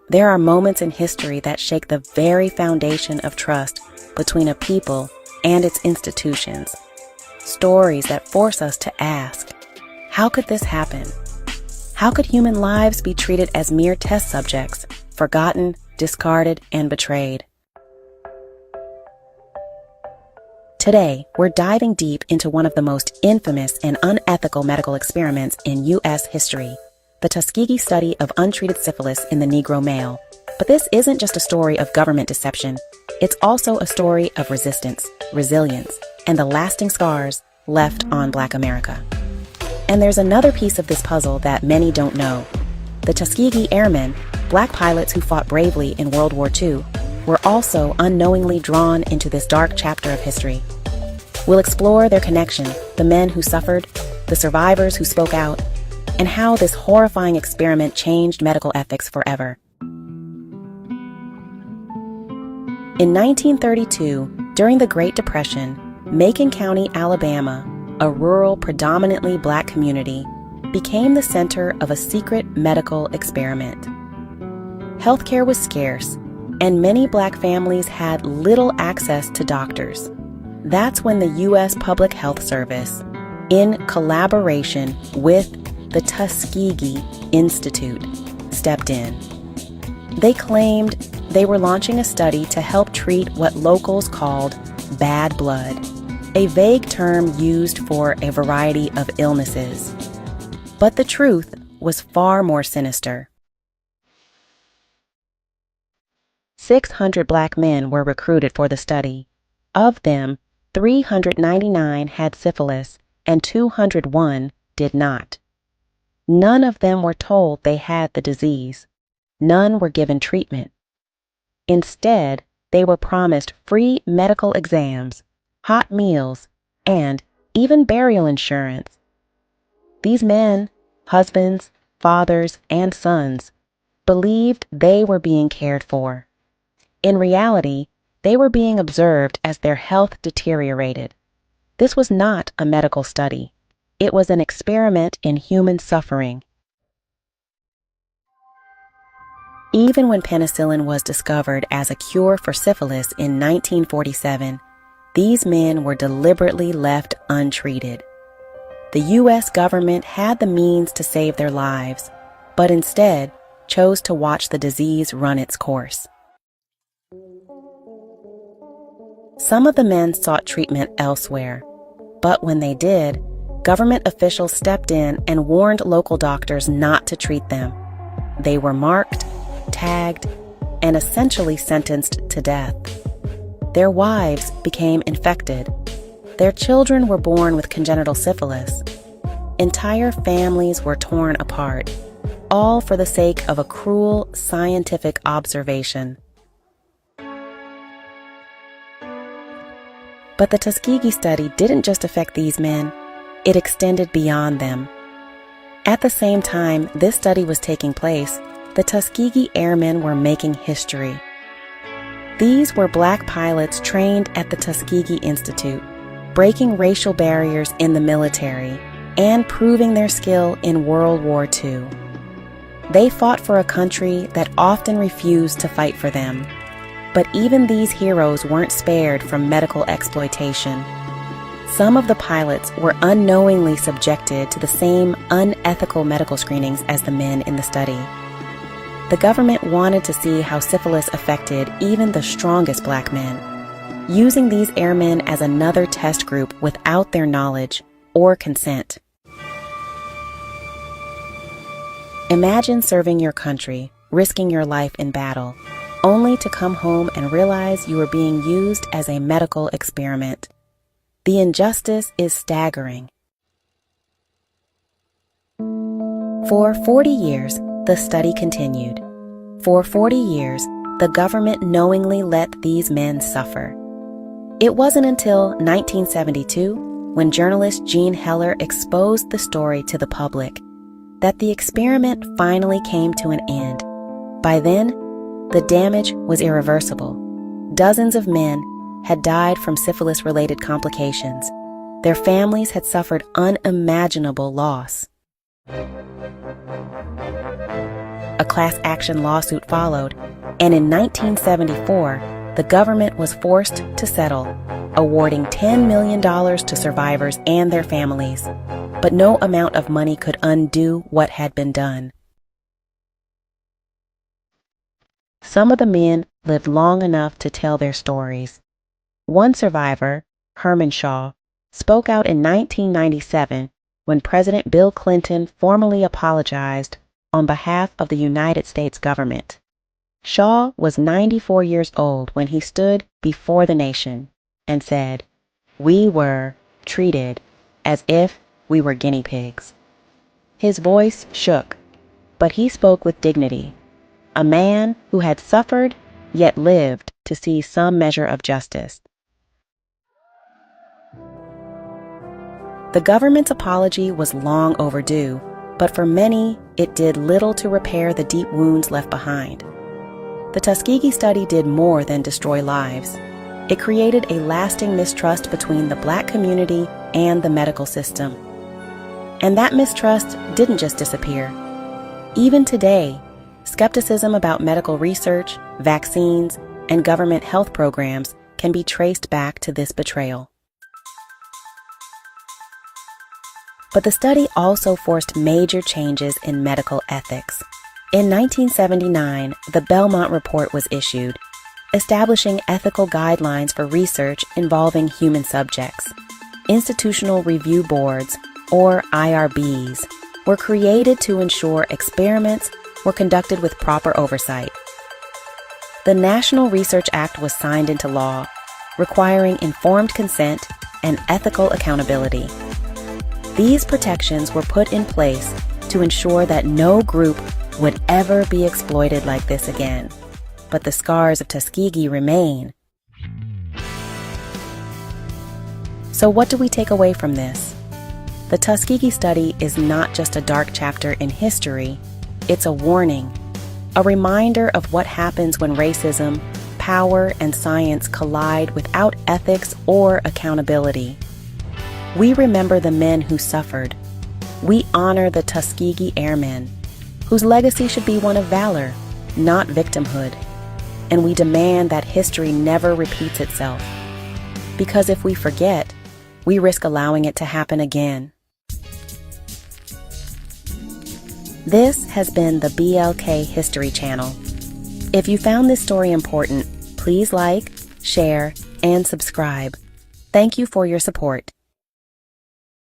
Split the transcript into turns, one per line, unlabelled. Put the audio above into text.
There are moments in history that shake the very foundation of trust between a people and its institutions. Stories that force us to ask, how could this happen? How could human lives be treated as mere test subjects, forgotten, discarded, and betrayed? Today, we're diving deep into one of the most infamous and unethical medical experiments in U.S. history, the Tuskegee Study of untreated syphilis in the Negro male. But this isn't just a story of government deception. It's also a story of resistance, resilience, and the lasting scars left on Black America. And there's another piece of this puzzle that many don't know. The Tuskegee Airmen, Black pilots who fought bravely in World War II, were also unknowingly drawn into this dark chapter of history. We'll explore their connection, the men who suffered, the survivors who spoke out, and how this horrifying experiment changed medical ethics forever. In 1932, during the Great Depression, Macon County, Alabama, a rural, predominantly Black community, became the center of a secret medical experiment. Healthcare was scarce, and many Black families had little access to doctors. That's when the U.S. Public Health Service, in collaboration with the Tuskegee Institute, stepped in. They claimed they were launching a study to help treat what locals called bad blood, a vague term used for a variety of illnesses. But the truth was far more sinister. 600 Black men were recruited for the study. Of them, 399 had syphilis and 201 did not. None of them were told they had the disease. None were given treatment. Instead, they were promised free medical exams, hot meals, and even burial insurance. These men, husbands, fathers, and sons, believed they were being cared for. In reality, they were being observed as their health deteriorated. This was not a medical study. It was an experiment in human suffering. Even when penicillin was discovered as a cure for syphilis in 1947, these men were deliberately left untreated. The U.S. government had the means to save their lives, but instead chose to watch the disease run its course. Some of the men sought treatment elsewhere, but when they did, government officials stepped in and warned local doctors not to treat them. They were marked, tagged, and essentially sentenced to death. Their wives became infected. Their children were born with congenital syphilis. Entire families were torn apart, all for the sake of a cruel scientific observation. But the Tuskegee study didn't just affect these men, it extended beyond them. At the same time this study was taking place, the Tuskegee Airmen were making history. These were Black pilots trained at the Tuskegee Institute, breaking racial barriers in the military and proving their skill in World War II. They fought for a country that often refused to fight for them. But even these heroes weren't spared from medical exploitation. Some of the pilots were unknowingly subjected to the same unethical medical screenings as the men in the study. The government wanted to see how syphilis affected even the strongest Black men, using these airmen as another test group without their knowledge or consent. Imagine serving your country, risking your life in battle, only to come home and realize you were being used as a medical experiment. The injustice is staggering. For 40 years, the study continued. For 40 years, the government knowingly let these men suffer. It wasn't until 1972, when journalist Jean Heller exposed the story to the public, that the experiment finally came to an end. By then, the damage was irreversible. Dozens of men had died from syphilis-related complications. Their families had suffered unimaginable loss. A class action lawsuit followed, and in 1974, the government was forced to settle, awarding $10 million to survivors and their families. But no amount of money could undo what had been done. Some of the men lived long enough to tell their stories. One survivor, Herman Shaw, spoke out in 1997 when President Bill Clinton formally apologized on behalf of the United States government. Shaw was 94 years old when he stood before the nation and said, "We were treated as if we were guinea pigs." His voice shook, but he spoke with dignity. A man who had suffered yet lived to see some measure of justice. The government's apology was long overdue, but for many, it did little to repair the deep wounds left behind. The Tuskegee Study did more than destroy lives. It created a lasting mistrust between the Black community and the medical system. And that mistrust didn't just disappear. Even today, skepticism about medical research, vaccines, and government health programs can be traced back to this betrayal. But the study also forced major changes in medical ethics. In 1979, the Belmont Report was issued, establishing ethical guidelines for research involving human subjects. Institutional review boards, or IRBs, were created to ensure experiments were conducted with proper oversight. The National Research Act was signed into law, requiring informed consent and ethical accountability. These protections were put in place to ensure that no group would ever be exploited like this again. But the scars of Tuskegee remain. So what do we take away from this? The Tuskegee Study is not just a dark chapter in history, it's a warning, a reminder of what happens when racism, power, and science collide without ethics or accountability. We remember the men who suffered. We honor the Tuskegee Airmen, whose legacy should be one of valor, not victimhood. And we demand that history never repeats itself. Because if we forget, we risk allowing it to happen again. This has been the BLK History Channel. If you found this story important, please like, share, and subscribe. Thank you for your support.